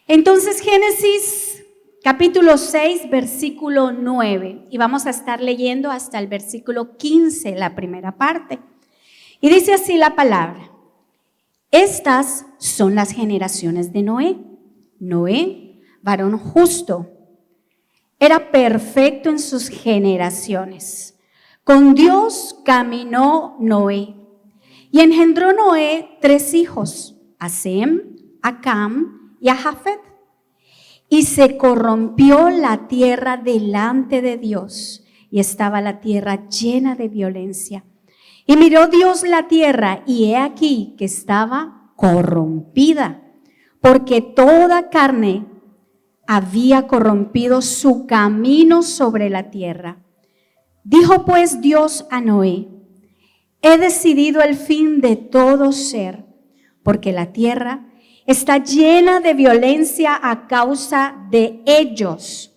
Entonces, Génesis capítulo 6, versículo 9, y vamos a estar leyendo hasta el versículo 15, la primera parte. Y dice así la palabra: estas son las generaciones de Noé. Noé, varón justo, era perfecto en sus generaciones. Con Dios caminó Noé, y engendró Noé 3 hijos, a Sem, a Cam y a Jafet. Y se corrompió la tierra delante de Dios, y estaba la tierra llena de violencia. Y miró Dios la tierra, y he aquí que estaba corrompida, porque toda carne había corrompido su camino sobre la tierra. Dijo pues Dios a Noé: he decidido el fin de todo ser, porque la tierra está llena de violencia a causa de ellos,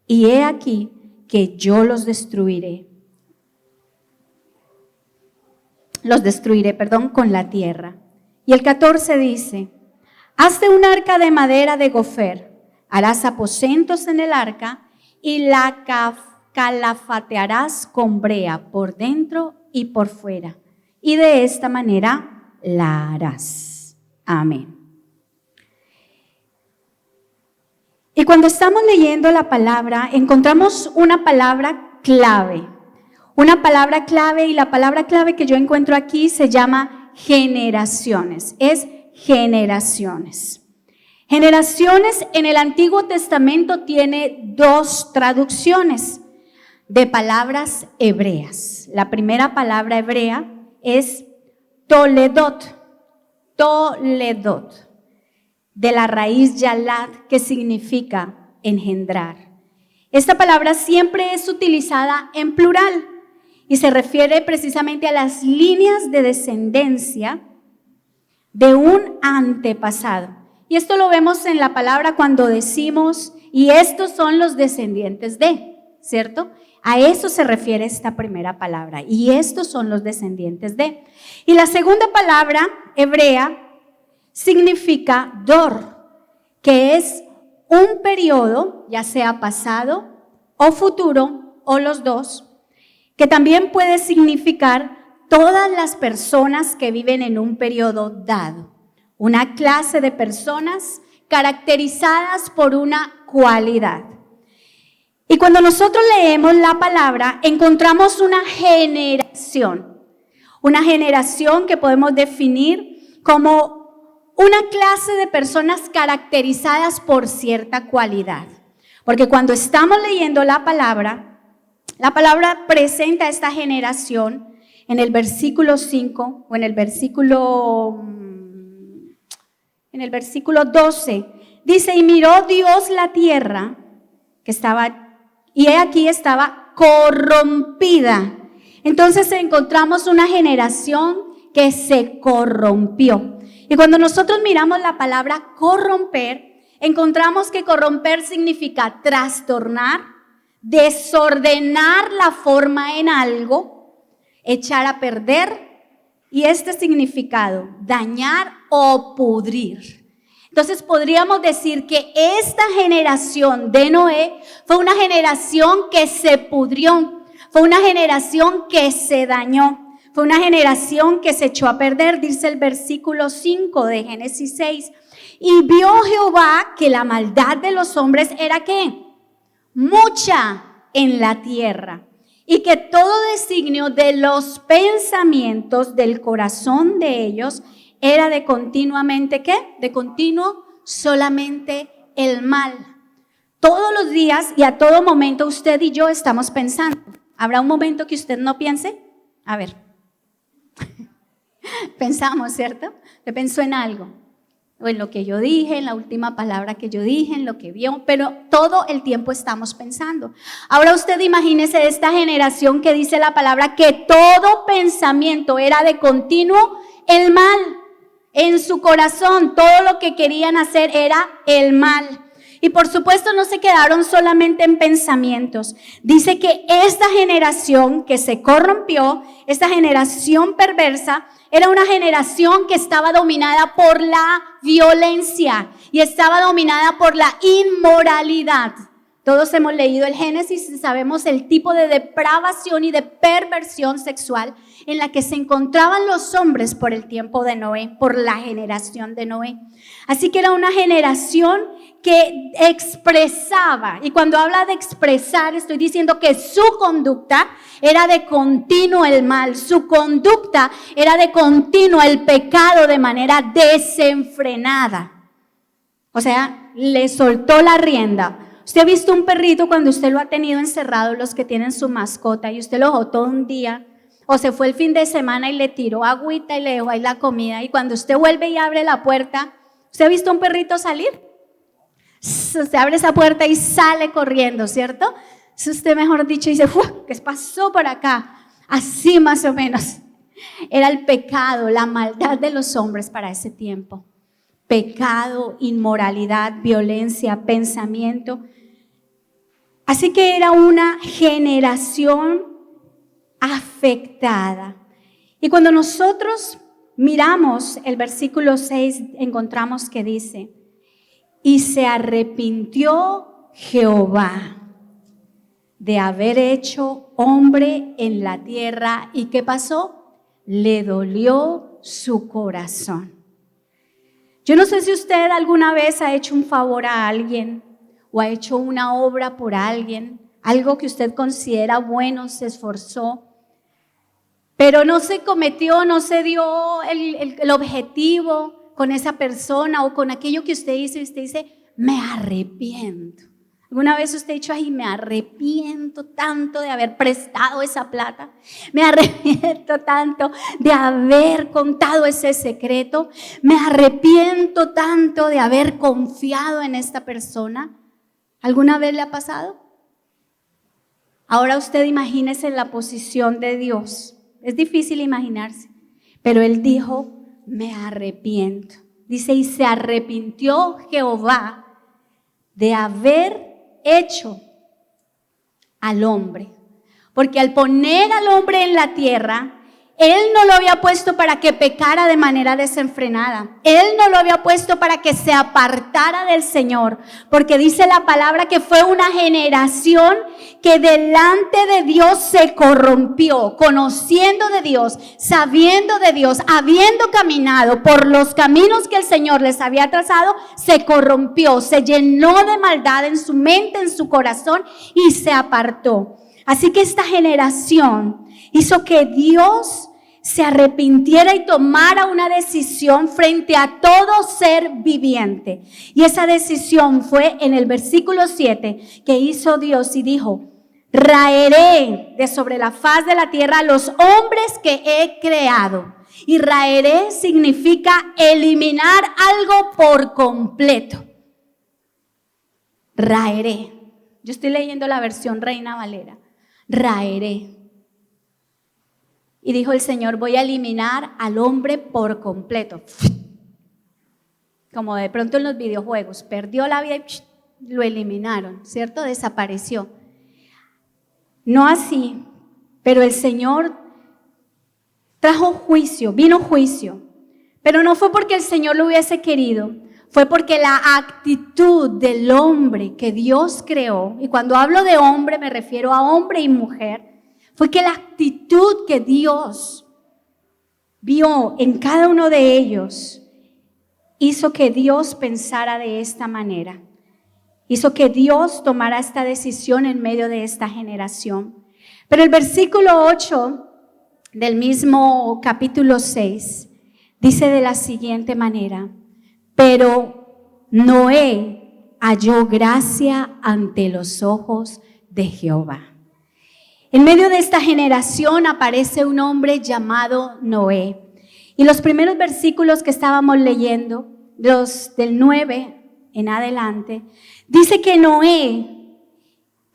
y he aquí que yo los destruiré con la tierra. Y el 14 dice: hazte un arca de madera de gofer, harás aposentos en el arca y la calafatearás con brea por dentro y por fuera, y de esta manera la harás. Amén. Y cuando estamos leyendo la palabra, encontramos una palabra clave, y la palabra clave que yo encuentro aquí se llama generaciones, es generaciones. Generaciones en el Antiguo Testamento tiene 2 traducciones de palabras hebreas. La primera palabra hebrea es toledot, de la raíz yalad, que significa engendrar. Esta palabra siempre es utilizada en plural y se refiere precisamente a las líneas de descendencia de un antepasado. Y esto lo vemos en la palabra cuando decimos: y estos son los descendientes de, ¿cierto? A eso se refiere esta primera palabra: y estos son los descendientes de. Y la segunda palabra hebrea significa dor, que es un periodo, ya sea pasado o futuro, o los dos, que también puede significar todas las personas que viven en un periodo dado, una clase de personas caracterizadas por una cualidad. Y cuando nosotros leemos la palabra, encontramos una generación que podemos definir como una clase de personas caracterizadas por cierta cualidad. Porque cuando estamos leyendo la palabra presenta esta generación en el versículo 5 o en el versículo 12. Dice: y miró Dios la tierra que estaba, y he aquí estaba corrompida. Entonces encontramos una generación que se corrompió. Y cuando nosotros miramos la palabra corromper, encontramos que corromper significa trastornar, desordenar la forma en algo, echar a perder, y este significado, dañar o pudrir. Entonces podríamos decir que esta generación de Noé fue una generación que se pudrió, fue una generación que se dañó. Fue una generación que se echó a perder. Dice el versículo 5 de Génesis 6. Y vio Jehová que la maldad de los hombres era ¿qué? Mucha en la tierra. Y que todo designio de los pensamientos del corazón de ellos era de continuamente ¿qué? De continuo solamente el mal. Todos los días y a todo momento usted y yo estamos pensando. ¿Habrá un momento que usted no piense? A ver. Pensamos, ¿cierto? Usted pensó en algo, o en lo que yo dije, en la última palabra que yo dije, en lo que vio, pero todo el tiempo estamos pensando. Ahora usted imagínese esta generación que dice la palabra que todo pensamiento era de continuo el mal. En su corazón todo lo que querían hacer era el mal. Y por supuesto no se quedaron solamente en pensamientos. Dice que esta generación que se corrompió, esta generación perversa, era una generación que estaba dominada por la violencia y estaba dominada por la inmoralidad. Todos hemos leído el Génesis y sabemos el tipo de depravación y de perversión sexual en la que se encontraban los hombres por el tiempo de Noé, por la generación de Noé. Así que era una generación que expresaba, y cuando habla de expresar, estoy diciendo que su conducta era de continuo el mal, su conducta era de continuo el pecado de manera desenfrenada. O sea, le soltó la rienda. Usted ha visto un perrito cuando usted lo ha tenido encerrado, los que tienen su mascota, y usted lo botó un día, o se fue el fin de semana y le tiró agüita y le dejó ahí la comida, y cuando usted vuelve y abre la puerta, ¿usted ha visto un perrito salir? Usted abre esa puerta y sale corriendo, ¿cierto? Si usted, mejor dicho, dice, ¿qué pasó por acá? Así más o menos. Era el pecado, la maldad de los hombres para ese tiempo. Pecado, inmoralidad, violencia, pensamiento. Así que era una generación afectada. Y cuando nosotros miramos el versículo 6, encontramos que dice, y se arrepintió Jehová de haber hecho hombre en la tierra. ¿Y qué pasó? Le dolió su corazón. Yo no sé si usted alguna vez ha hecho un favor a alguien o ha hecho una obra por alguien, algo que usted considera bueno, se esforzó, pero no se cometió, no se dio el objetivo con esa persona o con aquello que usted hizo y usted dice, me arrepiento. ¿Alguna vez usted ha dicho, ay, me arrepiento tanto de haber prestado esa plata? Me arrepiento tanto de haber contado ese secreto. Me arrepiento tanto de haber confiado en esta persona. ¿Alguna vez le ha pasado? Ahora usted imagínese en la posición de Dios. Es difícil imaginarse, pero Él dijo, me arrepiento. Dice, y se arrepintió Jehová de haber hecho al hombre, porque al poner al hombre en la tierra, Él no lo había puesto para que pecara de manera desenfrenada, Él no lo había puesto para que se apartara del Señor, porque dice la palabra que fue una generación que delante de Dios se corrompió, conociendo de Dios, sabiendo de Dios, habiendo caminado por los caminos que el Señor les había trazado, se corrompió, se llenó de maldad en su mente, en su corazón y se apartó. Así que esta generación hizo que Dios se arrepintiera y tomara una decisión frente a todo ser viviente. Y esa decisión fue en el versículo 7 que hizo Dios y dijo, raeré de sobre la faz de la tierra a los hombres que he creado. Y raeré significa eliminar algo por completo. Raeré. Yo estoy leyendo la versión Reina Valera. Raeré. Y dijo el Señor, voy a eliminar al hombre por completo. Como de pronto en los videojuegos, perdió la vida y lo eliminaron, ¿cierto? Desapareció. No así, pero el Señor trajo juicio, vino juicio. Pero no fue porque el Señor lo hubiese querido, fue porque la actitud del hombre que Dios creó, y cuando hablo de hombre me refiero a hombre y mujer, fue que la actitud que Dios vio en cada uno de ellos hizo que Dios pensara de esta manera. Hizo que Dios tomara esta decisión en medio de esta generación. Pero el versículo 8 del mismo capítulo 6 dice de la siguiente manera, pero Noé halló gracia ante los ojos de Jehová. En medio de esta generación aparece un hombre llamado Noé. Y los primeros versículos que estábamos leyendo, los del 9 en adelante, dice que Noé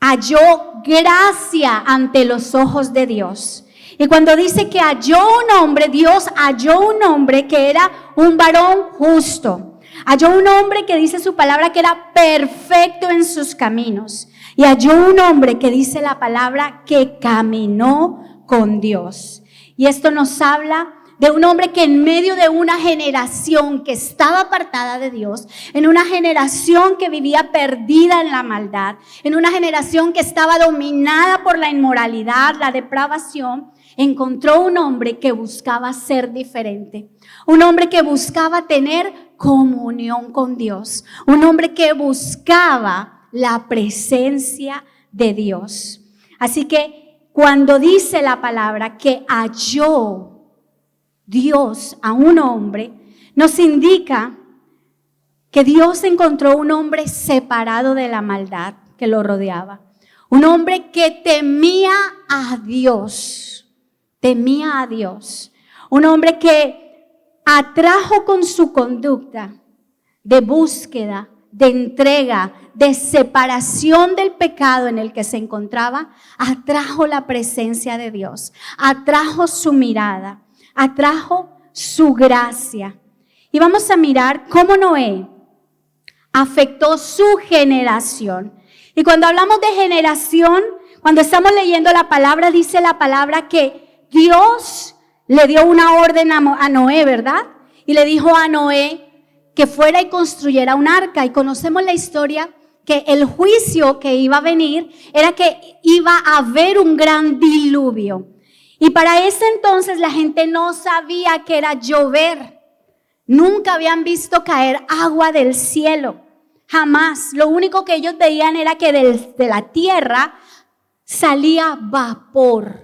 halló gracia ante los ojos de Dios. Y cuando dice que halló un hombre, Dios halló un hombre que era un varón justo. Halló un hombre que dice su palabra que era perfecto en sus caminos. Y halló un hombre que dice la palabra que caminó con Dios. Y esto nos habla de un hombre que en medio de una generación que estaba apartada de Dios, en una generación que vivía perdida en la maldad, en una generación que estaba dominada por la inmoralidad, la depravación, encontró un hombre que buscaba ser diferente, un hombre que buscaba tener comunión con Dios, un hombre que buscaba la presencia de Dios. Así que cuando dice la palabra que halló Dios a un hombre, nos indica que Dios encontró un hombre separado de la maldad que lo rodeaba, un hombre que temía a Dios, un hombre que atrajo con su conducta de búsqueda, de entrega, de separación del pecado en el que se encontraba, atrajo la presencia de Dios, atrajo su mirada, atrajo su gracia. Y vamos a mirar cómo Noé afectó su generación. Y cuando hablamos de generación, cuando estamos leyendo la palabra, dice la palabra que Dios le dio una orden a Noé, ¿verdad? Y le dijo a Noé que fuera y construyera un arca. Y conocemos la historia que el juicio que iba a venir era que iba a haber un gran diluvio. Y para ese entonces la gente no sabía que era llover. Nunca habían visto caer agua del cielo. Jamás. Lo único que ellos veían era que de la tierra salía vapor.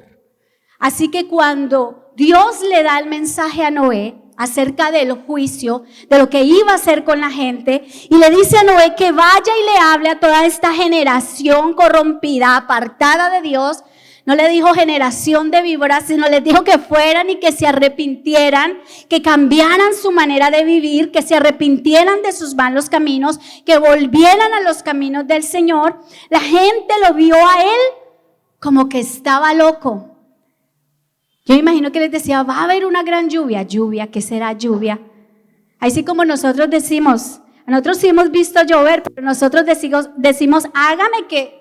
Así que cuando Dios le da el mensaje a Noé acerca del juicio, de lo que iba a hacer con la gente, y le dice a Noé que vaya y le hable a toda esta generación corrompida, apartada de Dios. No le dijo generación de víboras, sino les dijo que fueran y que se arrepintieran, que cambiaran su manera de vivir, que se arrepintieran de sus malos caminos, que volvieran a los caminos del Señor. La gente lo vio a él como que estaba loco. Yo imagino que les decía, va a haber una gran lluvia. ¿Lluvia? ¿Qué será lluvia? Así como nosotros decimos, nosotros sí hemos visto llover, pero nosotros decimos hágame que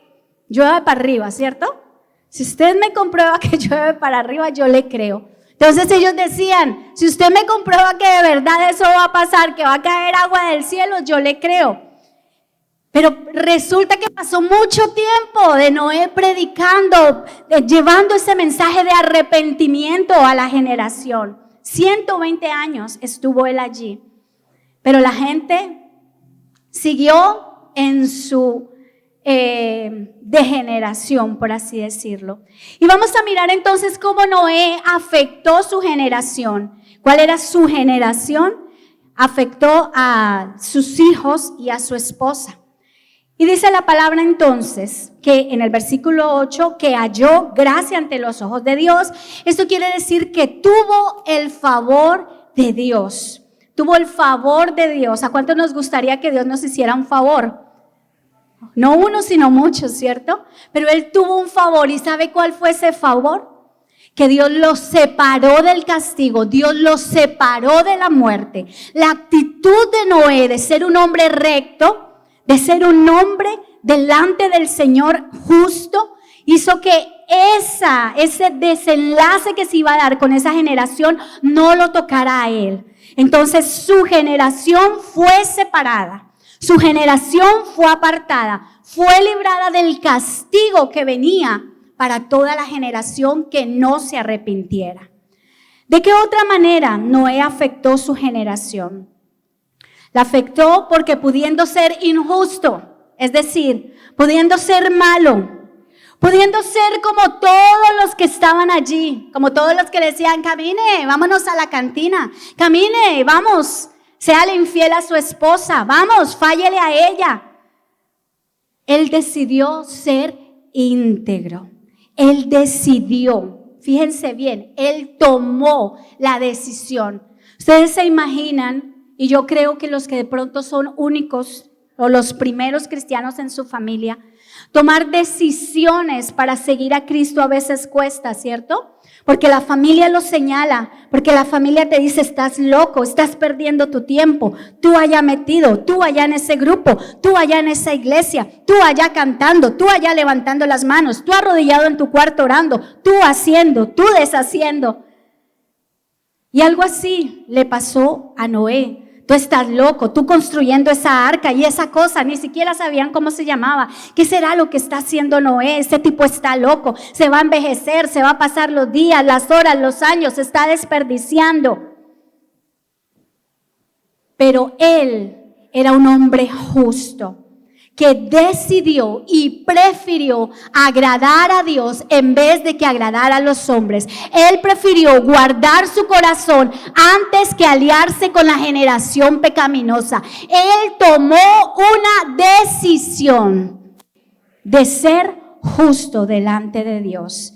llueva para arriba, ¿cierto? Si usted me comprueba que llueve para arriba, yo le creo. Entonces ellos decían, si usted me comprueba que de verdad eso va a pasar, que va a caer agua del cielo, yo le creo. Pero resulta que pasó mucho tiempo de Noé predicando, llevando ese mensaje de arrepentimiento a la generación. 120 años estuvo él allí. Pero la gente siguió en su degeneración, por así decirlo. Y vamos a mirar entonces cómo Noé afectó su generación. ¿Cuál era su generación? Afectó a sus hijos y a su esposa. Y dice la palabra entonces que en el versículo 8 que halló gracia ante los ojos de Dios. Esto quiere decir que tuvo el favor de Dios. Tuvo el favor de Dios. ¿A cuánto nos gustaría que Dios nos hiciera un favor? No uno, sino muchos, ¿cierto? Pero él tuvo un favor. ¿Y sabe cuál fue ese favor? Que Dios lo separó del castigo. Dios lo separó de la muerte. La actitud de Noé de ser un hombre recto, de ser un hombre delante del Señor justo, hizo que ese desenlace que se iba a dar con esa generación no lo tocara a él. Entonces su generación fue separada, su generación fue apartada, fue librada del castigo que venía para toda la generación que no se arrepintiera. ¿De qué otra manera Noé afectó su generación? La afectó porque pudiendo ser injusto, es decir, pudiendo ser malo, pudiendo ser como todos los que estaban allí, como todos los que decían, camine, vámonos a la cantina, camine, vamos, séale infiel a su esposa, vamos, fállele a ella. Él decidió ser íntegro, él decidió, fíjense bien, él tomó la decisión. Ustedes se imaginan, y yo creo que los que de pronto son únicos o los primeros cristianos en su familia, tomar decisiones para seguir a Cristo a veces cuesta, ¿cierto? Porque la familia lo señala, porque la familia te dice, estás loco, estás perdiendo tu tiempo, tú allá metido, tú allá en ese grupo, tú allá en esa iglesia, tú allá cantando, tú allá levantando las manos, tú arrodillado en tu cuarto orando, tú haciendo, tú deshaciendo. Y algo así le pasó a Noé. Tú estás loco, tú construyendo esa arca y esa cosa, ni siquiera sabían cómo se llamaba. ¿Qué será lo que está haciendo Noé? Ese tipo está loco, se va a envejecer, se va a pasar los días, las horas, los años, se está desperdiciando. Pero él era un hombre justo, que decidió y prefirió agradar a Dios en vez de que agradar a los hombres. Él prefirió guardar su corazón antes que aliarse con la generación pecaminosa. Él tomó una decisión de ser justo delante de Dios.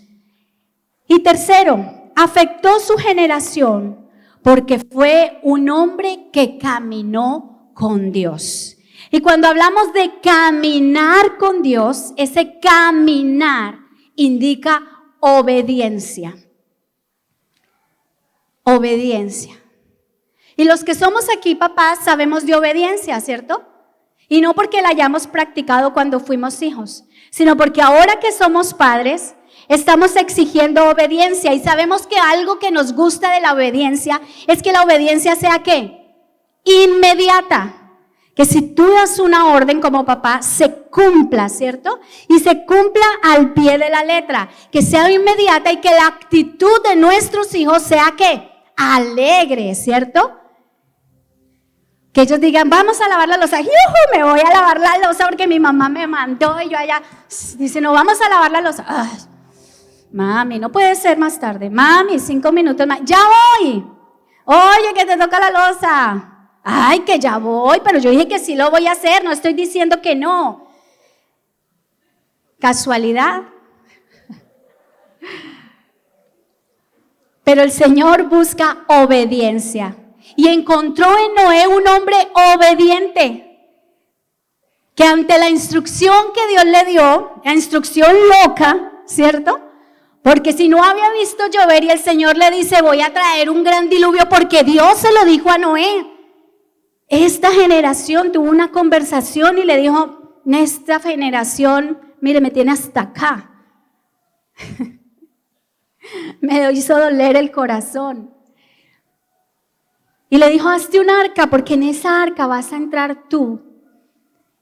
Y tercero, afectó su generación porque fue un hombre que caminó con Dios. Y cuando hablamos de caminar con Dios, ese caminar indica obediencia. Obediencia. Y los que somos aquí papás sabemos de obediencia, ¿cierto? Y no porque la hayamos practicado cuando fuimos hijos, sino porque ahora que somos padres, estamos exigiendo obediencia. Y sabemos que algo que nos gusta de la obediencia es que la obediencia sea ¿qué? Inmediata. Que si tú das una orden como papá, se cumpla, ¿cierto? Y se cumpla al pie de la letra, que sea inmediata y que la actitud de nuestros hijos sea ¿qué? Alegre, ¿cierto? Que ellos digan, vamos a lavar la loza. ¡Yujú! Me voy a lavar la loza porque mi mamá me mandó y yo allá. Dice, no, vamos a lavar la loza. Ay, mami, no puede ser más tarde. Mami, 5 minutos más. ¡Ya voy! Oye, que te toca la loza. Ay, que ya voy, pero yo dije que sí lo voy a hacer, no estoy diciendo que no. ¿Casualidad? Pero el Señor busca obediencia y encontró en Noé un hombre obediente que ante la instrucción que Dios le dio, la instrucción loca, ¿cierto? Porque si no había visto llover y el Señor le dice, voy a traer un gran diluvio porque Dios se lo dijo a Noé. Esta generación tuvo una conversación y le dijo, esta generación, mire, me tiene hasta acá. Me hizo doler el corazón. Y le dijo, hazte un arca, porque en esa arca vas a entrar tú.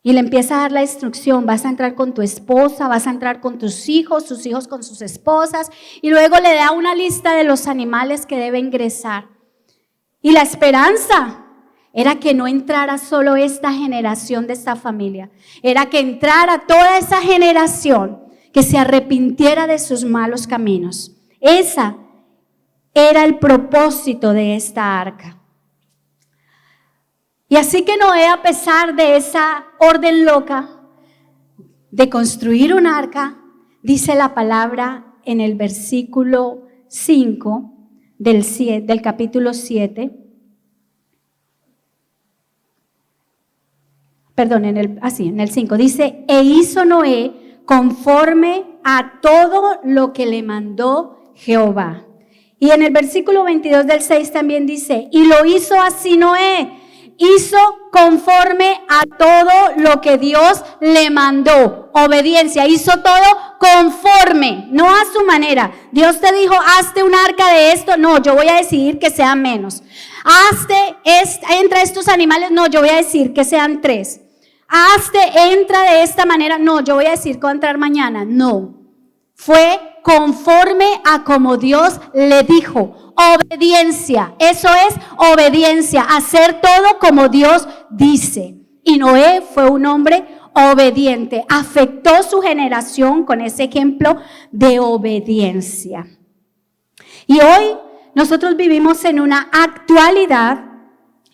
Y le empieza a dar la instrucción, vas a entrar con tu esposa, vas a entrar con tus hijos con sus esposas. Y luego le da una lista de los animales que debe ingresar. Y la esperanza era que no entrara solo esta generación de esta familia, era que entrara toda esa generación que se arrepintiera de sus malos caminos. Esa era el propósito de esta arca. Y así que Noé, a pesar de esa orden loca de construir un arca, dice la palabra en el versículo 5 del capítulo 7, perdón, en el 5, dice, e hizo Noé conforme a todo lo que le mandó Jehová. Y en el versículo 22 del 6 también dice, y lo hizo así Noé, hizo conforme a todo lo que Dios le mandó. Obediencia, hizo todo conforme, no a su manera. Dios te dijo, hazte un arca de esto, no, yo voy a decidir que sean menos. Entra estos animales, no, yo voy a decir que sean 3. Entra de esta manera, no, yo voy a decir que va a entrar mañana, no. Fue conforme a como Dios le dijo. Obediencia, eso es obediencia, hacer todo como Dios dice. Y Noé fue un hombre obediente, afectó su generación con ese ejemplo de obediencia. Y hoy nosotros vivimos en una actualidad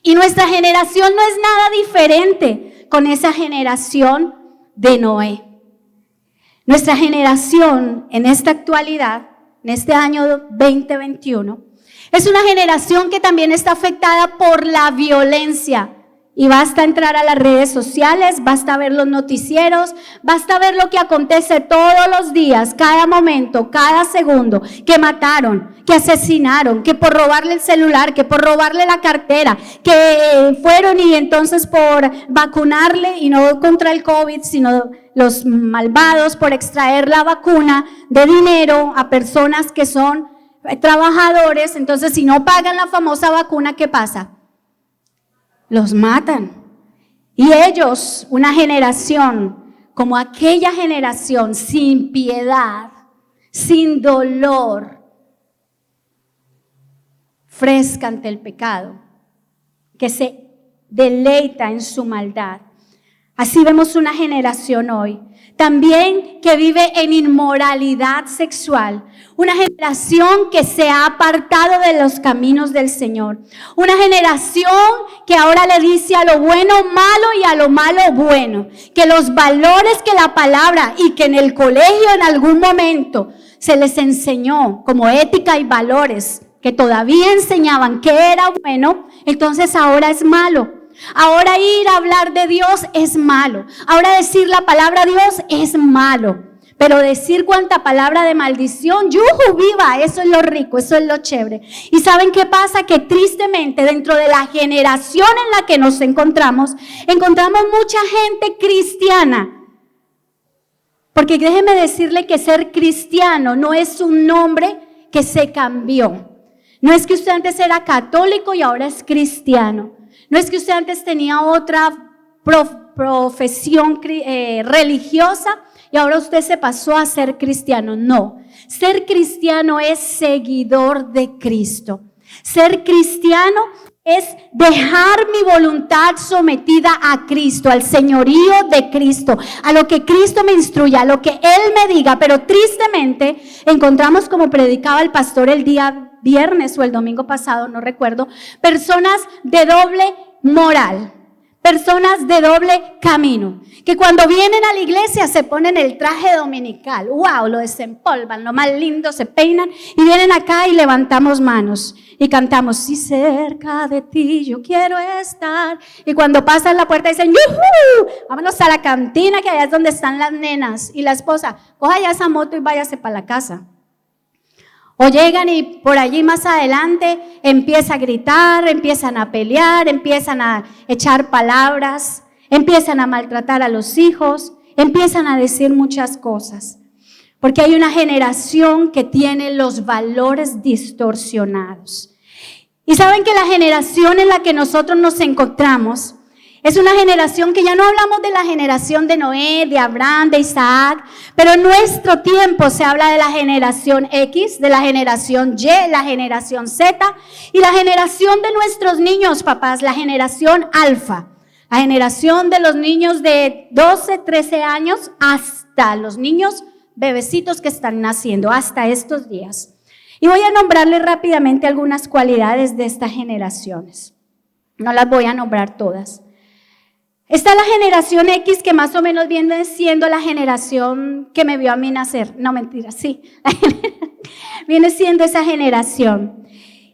y nuestra generación no es nada diferente con esa generación de Noé. Nuestra generación en esta actualidad, en este año 2021, es una generación que también está afectada por la violencia Y basta entrar a las redes sociales, basta ver los noticieros, basta ver lo que acontece todos los días, cada momento, cada segundo, que mataron, que asesinaron, que por robarle el celular, que por robarle la cartera, que fueron y entonces por vacunarle, y no contra el COVID, sino los malvados por extraer la vacuna de dinero a personas que son trabajadores. Entonces, si no pagan la famosa vacuna, ¿qué pasa? Los matan. Y ellos, una generación como aquella generación, sin piedad, sin dolor, fresca ante el pecado, que se deleita en su maldad. Así vemos una generación hoy, también que vive en inmoralidad sexual, una generación que se ha apartado de los caminos del Señor, una generación que ahora le dice a lo bueno malo y a lo malo bueno, que los valores que la palabra y que en el colegio en algún momento se les enseñó como ética y valores, que todavía enseñaban que era bueno, entonces ahora es malo. Ahora ir a hablar de Dios es malo. Ahora decir la palabra Dios es malo. Pero decir cuánta palabra de maldición, ¡yujú, viva! Eso es lo rico, eso es lo chévere. ¿Y saben qué pasa? Que tristemente dentro de la generación en la que nos encontramos mucha gente cristiana. Porque déjeme decirle que ser cristiano no es un nombre que se cambió. No es que usted antes era católico y ahora es cristiano. No es que usted antes tenía otra profesión religiosa y ahora usted se pasó a ser cristiano. No, ser cristiano es seguidor de Cristo. Ser cristiano es dejar mi voluntad sometida a Cristo, al señorío de Cristo, a lo que Cristo me instruya, a lo que Él me diga. Pero tristemente encontramos, como predicaba el pastor el día viernes o el domingo pasado, no recuerdo, personas de doble moral, personas de doble camino, que cuando vienen a la iglesia se ponen el traje dominical, wow, lo desempolvan, lo más lindo, se peinan y vienen acá y levantamos manos y cantamos, sí, cerca de ti yo quiero estar, y cuando pasan la puerta dicen, ¡yujú! Vámonos a la cantina, que allá es donde están las nenas, y la esposa, coja ya esa moto y váyase para la casa. O llegan y por allí más adelante empieza a gritar, empiezan a pelear, empiezan a echar palabras, empiezan a maltratar a los hijos, empiezan a decir muchas cosas. Porque hay una generación que tiene los valores distorsionados. Y saben que la generación en la que nosotros nos encontramos es una generación que ya no hablamos de la generación de Noé, de Abraham, de Isaac, pero en nuestro tiempo se habla de la generación X, de la generación Y, la generación Z y la generación de nuestros niños, papás, la generación alfa, la generación de los niños de 12, 13 años hasta los niños bebecitos que están naciendo, hasta estos días. Y voy a nombrarles rápidamente algunas cualidades de estas generaciones. No las voy a nombrar todas. Está la generación X, que más o menos viene siendo la generación que me vio a mí nacer. No, mentira, sí. Viene siendo esa generación.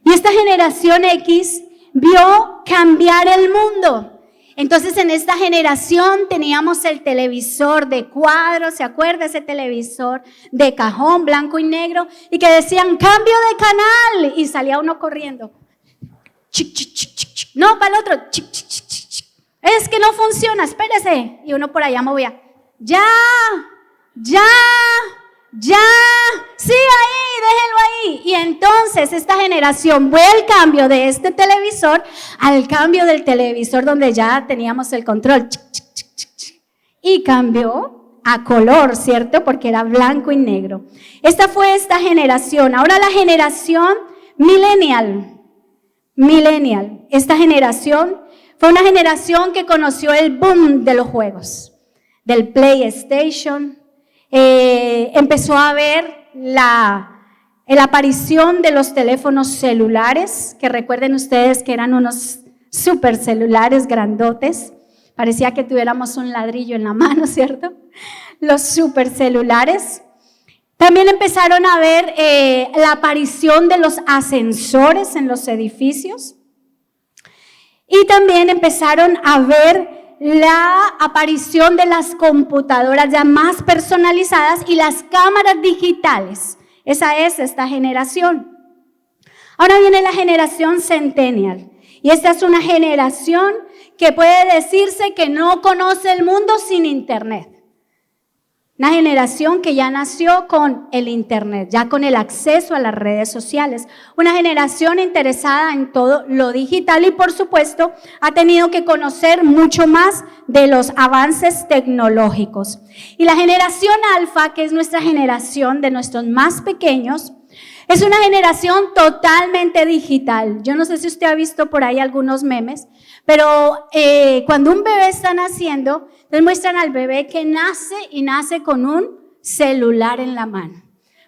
Y esta generación X vio cambiar el mundo. Entonces en esta generación teníamos el televisor de cuadros, ¿se acuerda? Ese televisor de cajón blanco y negro, y que decían cambio de canal y salía uno corriendo. Chic, chic, chic, chic, chic. No, para el otro. Chic, chic, chic, chic, chic. Es que no funciona, espérese. Y uno por allá movía. Ya, sí, ahí, déjelo ahí. Y entonces esta generación fue el cambio de este televisor al cambio del televisor donde ya teníamos el control. Y cambió a color, ¿cierto? Porque era blanco y negro. Esta fue esta generación. Ahora la generación millennial. Esta generación fue una generación que conoció el boom de los juegos, del PlayStation. Empezó a ver la aparición de los teléfonos celulares, que recuerden ustedes que eran unos super celulares grandotes. Parecía que tuviéramos un ladrillo en la mano, ¿cierto? Los super celulares. También empezaron a ver la aparición de los ascensores en los edificios. Y también empezaron a ver la aparición de las computadoras ya más personalizadas y las cámaras digitales. Esa es esta generación. Ahora viene la generación Centennial. Y esta es una generación que puede decirse que no conoce el mundo sin Internet. Una generación que ya nació con el Internet, ya con el acceso a las redes sociales. Una generación interesada en todo lo digital y, por supuesto, ha tenido que conocer mucho más de los avances tecnológicos. Y la generación alfa, que es nuestra generación de nuestros más pequeños, es una generación totalmente digital. Yo no sé si usted ha visto por ahí algunos memes, pero cuando un bebé está naciendo, les muestran al bebé que nace y nace con un celular en la mano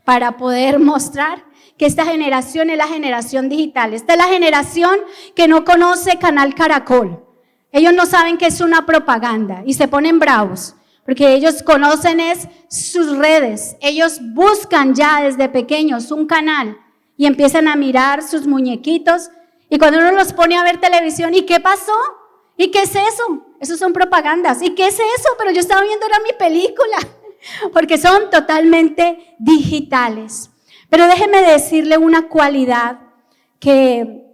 para poder mostrar que esta generación es la generación digital. Esta es la generación que no conoce Canal Caracol. Ellos no saben que es una propaganda y se ponen bravos porque ellos conocen es sus redes. Ellos buscan ya desde pequeños un canal y empiezan a mirar sus muñequitos. Y cuando uno los pone a ver televisión, ¿y qué pasó? ¿Y qué es eso? Eso son propagandas. ¿Y qué es eso? Pero yo estaba viendo, era mi película. Porque son totalmente digitales. Pero déjeme decirle una cualidad que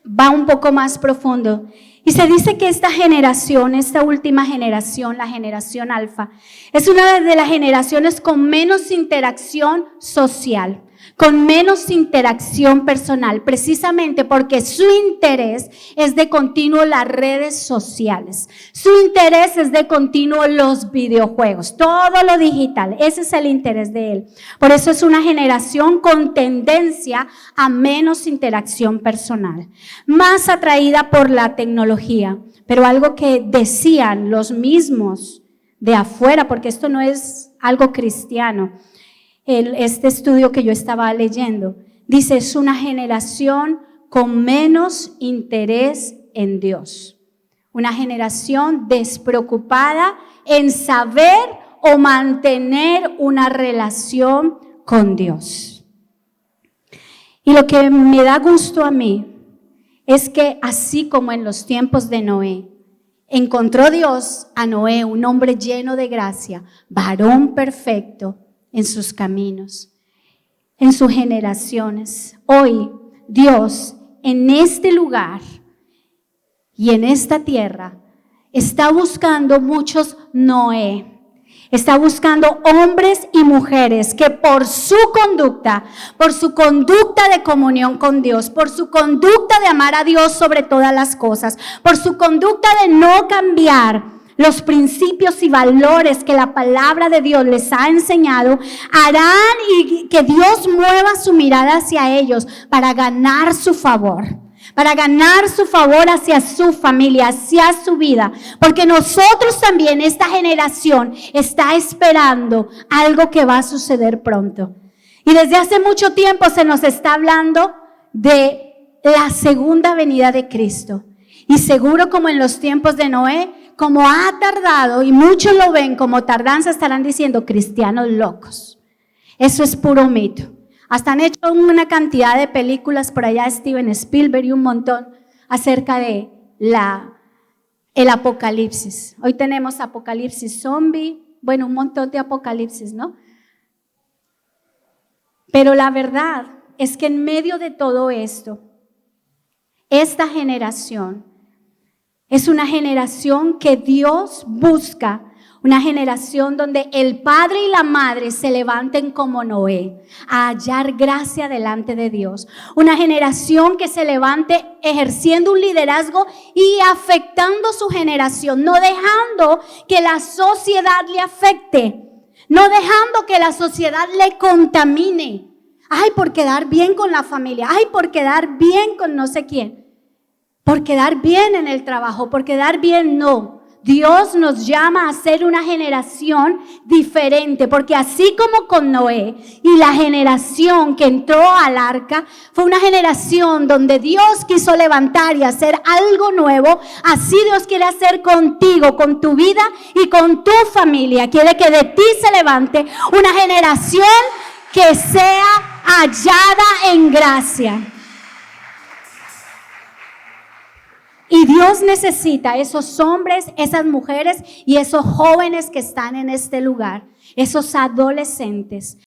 va un poco más profundo. Y se dice que esta generación, esta última generación, la generación alfa, es una de las generaciones con menos interacción social, con menos interacción personal, precisamente porque su interés es de continuo las redes sociales. Su interés es de continuo los videojuegos, todo lo digital. Ese es el interés de él. Por eso es una generación con tendencia a menos interacción personal, más atraída por la tecnología. Pero algo que decían los mismos de afuera, porque esto no es algo cristiano, este estudio que yo estaba leyendo, dice, es una generación con menos interés en Dios. Una generación despreocupada en saber o mantener una relación con Dios. Y lo que me da gusto a mí es que así como en los tiempos de Noé, encontró Dios a Noé, un hombre lleno de gracia, varón perfecto, en sus caminos, en sus generaciones. Hoy Dios en este lugar y en esta tierra está buscando muchos Noé. Está buscando hombres y mujeres que por su conducta de comunión con Dios, por su conducta de amar a Dios sobre todas las cosas, por su conducta de no cambiar los principios y valores que la palabra de Dios les ha enseñado, harán y que Dios mueva su mirada hacia ellos para ganar su favor. Para ganar su favor hacia su familia, hacia su vida. Porque nosotros también, esta generación, está esperando algo que va a suceder pronto. Y desde hace mucho tiempo se nos está hablando de la segunda venida de Cristo. Y seguro como en los tiempos de Noé, como ha tardado, y muchos lo ven como tardanza, estarán diciendo cristianos locos. Eso es puro mito. Hasta han hecho una cantidad de películas por allá, Steven Spielberg y un montón, acerca de el apocalipsis. Hoy tenemos apocalipsis zombie, bueno, un montón de apocalipsis, ¿no? Pero la verdad es que en medio de todo esto, esta generación es una generación que Dios busca, una generación donde el padre y la madre se levanten como Noé, a hallar gracia delante de Dios. Una generación que se levante ejerciendo un liderazgo y afectando su generación, no dejando que la sociedad le afecte, no dejando que la sociedad le contamine. Ay, por quedar bien con la familia, ay, por quedar bien con no sé quién. Por quedar bien en el trabajo, por quedar bien, no. Dios nos llama a ser una generación diferente, porque así como con Noé y la generación que entró al arca, fue una generación donde Dios quiso levantar y hacer algo nuevo, así Dios quiere hacer contigo, con tu vida y con tu familia. Quiere que de ti se levante una generación que sea hallada en gracia. Y Dios necesita esos hombres, esas mujeres y esos jóvenes que están en este lugar, esos adolescentes,